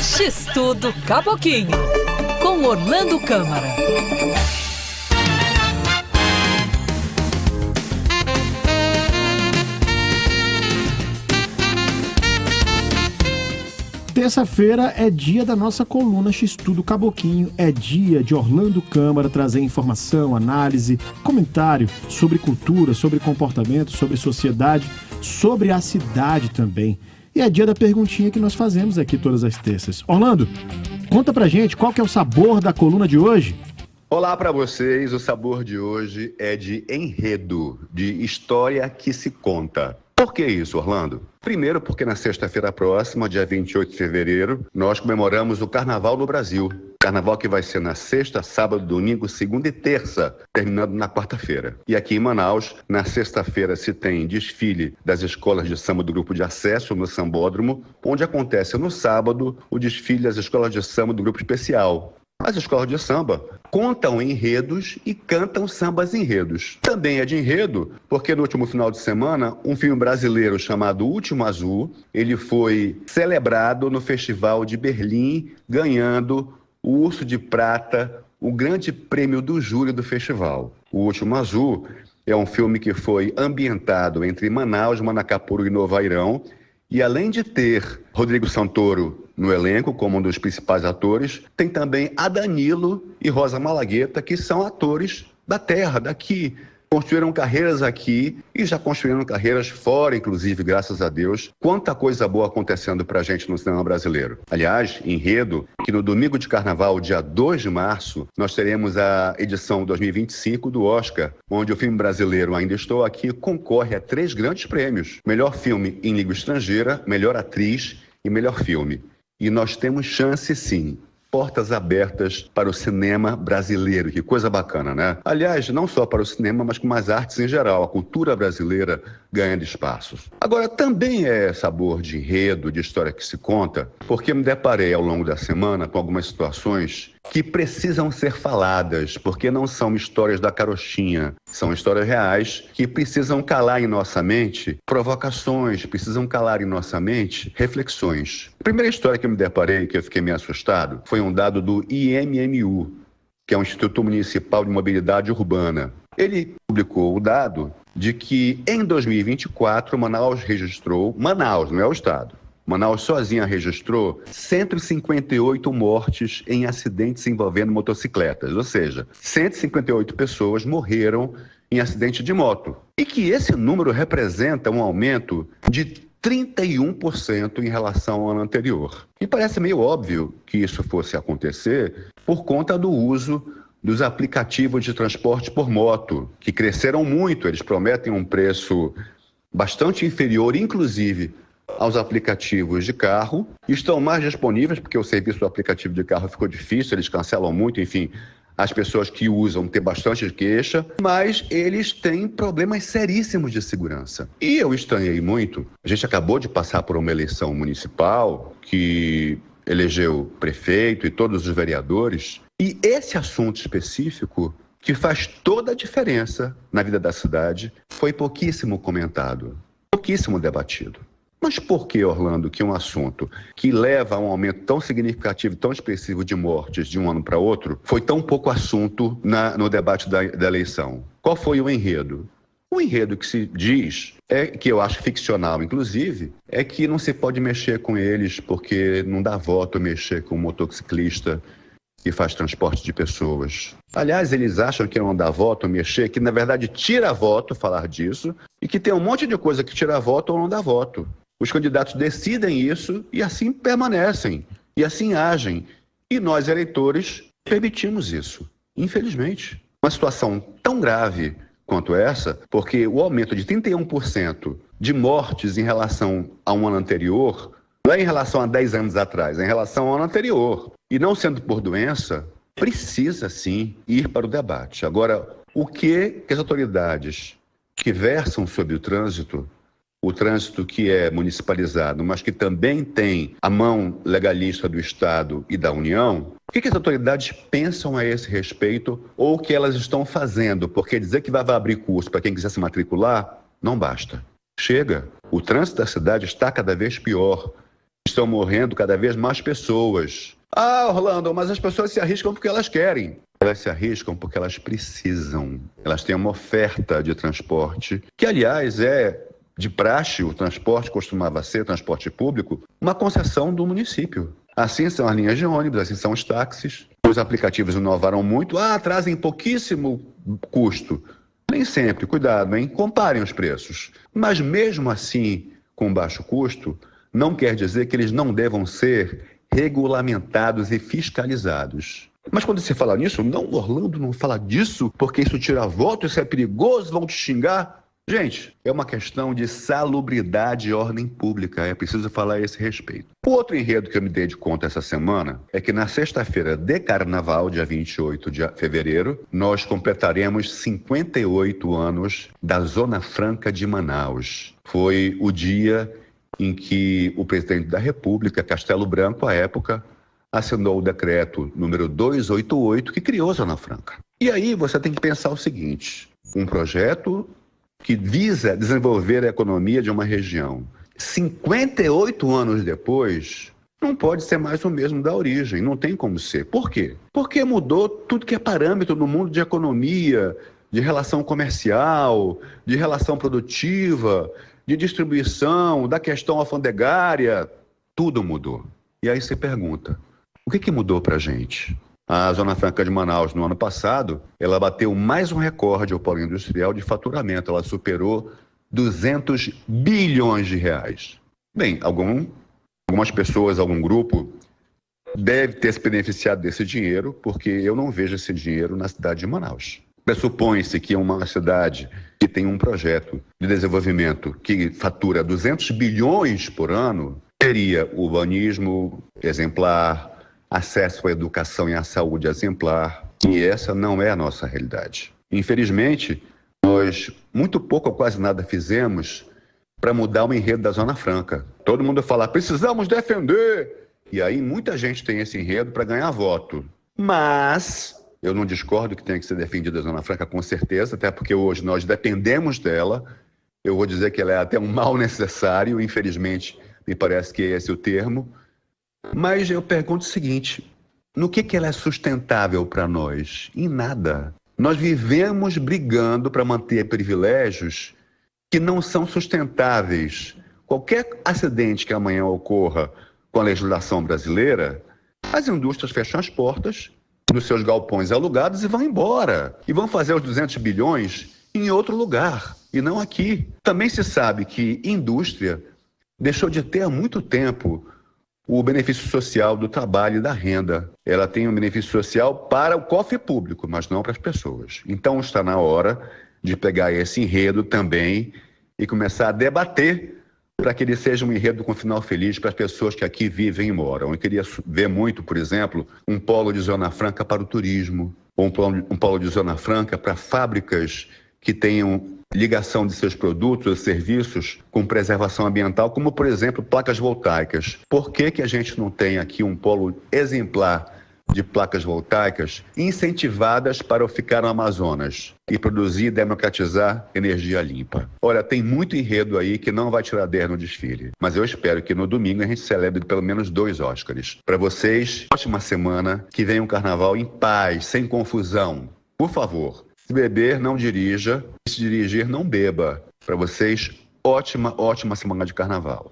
X-Tudo Caboquinho, com Orlando Câmara. Terça-feira é dia da nossa coluna X-Tudo Caboquinho, é dia de Orlando Câmara trazer informação, análise, comentário sobre cultura, sobre comportamento, sobre sociedade, sobre a cidade também. E é dia da perguntinha que nós fazemos aqui todas as terças. Orlando, conta pra gente qual que é o sabor da coluna de hoje? Olá para vocês, o sabor de hoje é de enredo, de história que se conta. Por que isso, Orlando? Primeiro porque na sexta-feira próxima, dia 28 de fevereiro, nós comemoramos o Carnaval no Brasil. Carnaval que vai ser na sexta, sábado, domingo, segunda e terça, terminando na quarta-feira. E aqui em Manaus, na sexta-feira se tem desfile das escolas de samba do Grupo de Acesso no Sambódromo, onde acontece no sábado o desfile das escolas de samba do Grupo Especial. As escolas de samba contam enredos e cantam sambas enredos. Também é de enredo porque no último final de semana, um filme brasileiro chamado Último Azul, ele foi celebrado no Festival de Berlim, ganhando o Urso de Prata, o grande prêmio do júri do festival. O Último Azul é um filme que foi ambientado entre Manaus, Manacapuru e Novairão, e além de ter Rodrigo Santoro no elenco como um dos principais atores, tem também a Danilo e Rosa Malagueta, que são atores da terra, daqui. Construíram carreiras aqui e já construíram carreiras fora, inclusive, graças a Deus. Quanta coisa boa acontecendo pra gente no cinema brasileiro. Aliás, enredo, que no domingo de carnaval, dia 2 de março, nós teremos a edição 2025 do Oscar, onde o filme brasileiro Ainda Estou Aqui concorre a 3 grandes prêmios. Melhor filme em língua estrangeira, melhor atriz e melhor filme. E nós temos chance, sim. Portas abertas para o cinema brasileiro. Que coisa bacana, né? Aliás, não só para o cinema, mas com as artes em geral. A cultura brasileira ganhando espaços. Agora, também é sabor de enredo, de história que se conta, porque me deparei ao longo da semana com algumas situações que precisam ser faladas, porque não são histórias da carochinha. São histórias reais que precisam calar em nossa mente provocações, precisam calar em nossa mente reflexões. A primeira história que eu me deparei, que eu fiquei meio assustado, foi um dado do IMMU, que é o Instituto Municipal de Mobilidade Urbana. Ele publicou o dado de que em 2024 Manaus registrou, Manaus, não é o estado, Manaus sozinha registrou 158 mortes em acidentes envolvendo motocicletas, ou seja, 158 pessoas morreram em acidente de moto. E que esse número representa um aumento de 31% em relação ao ano anterior. E parece meio óbvio que isso fosse acontecer por conta do uso dos aplicativos de transporte por moto, que cresceram muito. Eles prometem um preço bastante inferior, inclusive, aos aplicativos de carro. Estão mais disponíveis, porque o serviço do aplicativo de carro ficou difícil, eles cancelam muito, enfim. As pessoas que usam têm bastante queixa, mas eles têm problemas seríssimos de segurança. E eu estranhei muito. A gente acabou de passar por uma eleição municipal que elegeu prefeito e todos os vereadores. E esse assunto específico, que faz toda a diferença na vida da cidade, foi pouquíssimo comentado, pouquíssimo debatido. Mas por que, Orlando, que um assunto que leva a um aumento tão significativo, tão expressivo de mortes de um ano para outro, foi tão pouco assunto no debate da eleição? Qual foi o enredo? O enredo que se diz, que eu acho ficcional, inclusive, é que não se pode mexer com eles porque não dá voto mexer com um motociclista que faz transporte de pessoas. Aliás, eles acham que não dá voto mexer, que na verdade tira voto falar disso, e que tem um monte de coisa que tira voto ou não dá voto. Os candidatos decidem isso e assim permanecem, e assim agem. E nós, eleitores, permitimos isso, infelizmente. Uma situação tão grave quanto essa, porque o aumento de 31% de mortes em relação a um ano anterior, não é em relação a 10 anos atrás, é em relação ao ano anterior. E não sendo por doença, precisa sim ir para o debate. Agora, o que as autoridades que versam sobre o trânsito que é municipalizado, mas que também tem a mão legalista do Estado e da União, o que as autoridades pensam a esse respeito ou o que elas estão fazendo? Porque dizer que vai abrir curso para quem quiser se matricular, não basta. Chega. O trânsito da cidade está cada vez pior. Estão morrendo cada vez mais pessoas. Ah, Orlando, mas as pessoas se arriscam porque elas querem. Elas se arriscam porque elas precisam. Elas têm uma oferta de transporte, que, aliás, é de praxe, o transporte costumava ser, transporte público, uma concessão do município. Assim são as linhas de ônibus, assim são os táxis. Os aplicativos inovaram muito, trazem pouquíssimo custo. Nem sempre, cuidado, hein? Comparem os preços. Mas mesmo assim, com baixo custo, não quer dizer que eles não devam ser regulamentados e fiscalizados. Mas quando você fala nisso, não, Orlando, não fala disso, porque isso tira voto, isso é perigoso, vão te xingar. Gente, é uma questão de salubridade e ordem pública, é preciso falar a esse respeito. O outro enredo que eu me dei de conta essa semana é que na sexta-feira de Carnaval, dia 28 de fevereiro, nós completaremos 58 anos da Zona Franca de Manaus. Foi o dia em que o presidente da República, Castelo Branco, à época, assinou o decreto número 288, que criou a Zona Franca. E aí você tem que pensar o seguinte, um projeto que visa desenvolver a economia de uma região, 58 anos depois, não pode ser mais o mesmo da origem, não tem como ser. Por quê? Porque mudou tudo que é parâmetro no mundo de economia, de relação comercial, de relação produtiva, de distribuição, da questão alfandegária, tudo mudou. E aí você pergunta, o que mudou para a gente? A Zona Franca de Manaus, no ano passado, ela bateu mais um recorde ao polo industrial de faturamento. Ela superou 200 bilhões de reais. Bem, algumas pessoas, algum grupo, deve ter se beneficiado desse dinheiro, porque eu não vejo esse dinheiro na cidade de Manaus. Pressupõe-se que uma cidade que tem um projeto de desenvolvimento que fatura 200 bilhões por ano, teria urbanismo exemplar, acesso à educação e à saúde exemplar, e essa não é a nossa realidade. Infelizmente, nós muito pouco ou quase nada fizemos para mudar o enredo da Zona Franca. Todo mundo fala, precisamos defender, e aí muita gente tem esse enredo para ganhar voto. Mas eu não discordo que tenha que ser defendida a Zona Franca, com certeza, até porque hoje nós dependemos dela. Eu vou dizer que ela é até um mal necessário, infelizmente, me parece que esse é o termo. Mas eu pergunto o seguinte, no que ela é sustentável para nós? Em nada. Nós vivemos brigando para manter privilégios que não são sustentáveis. Qualquer acidente que amanhã ocorra com a legislação brasileira, as indústrias fecham as portas dos seus galpões alugados e vão embora. E vão fazer os 200 bilhões em outro lugar, e não aqui. Também se sabe que indústria deixou de ter há muito tempo o benefício social do trabalho e da renda. Ela tem um benefício social para o cofre público, mas não para as pessoas. Então está na hora de pegar esse enredo também e começar a debater para que ele seja um enredo com final feliz para as pessoas que aqui vivem e moram. Eu queria ver muito, por exemplo, um polo de Zona Franca para o turismo, ou um polo de Zona Franca para fábricas que tenham ligação de seus produtos e serviços com preservação ambiental, como, por exemplo, placas voltaicas. Por que a gente não tem aqui um polo exemplar de placas voltaicas incentivadas para ficar no Amazonas e produzir e democratizar energia limpa? Olha, tem muito enredo aí que não vai tirar 10 no desfile, mas eu espero que no domingo a gente celebre pelo menos 2 Oscars. Para vocês, ótima semana, que venha um carnaval em paz, sem confusão. Por favor, se beber, não dirija, se dirigir, não beba. Para vocês, ótima semana de carnaval.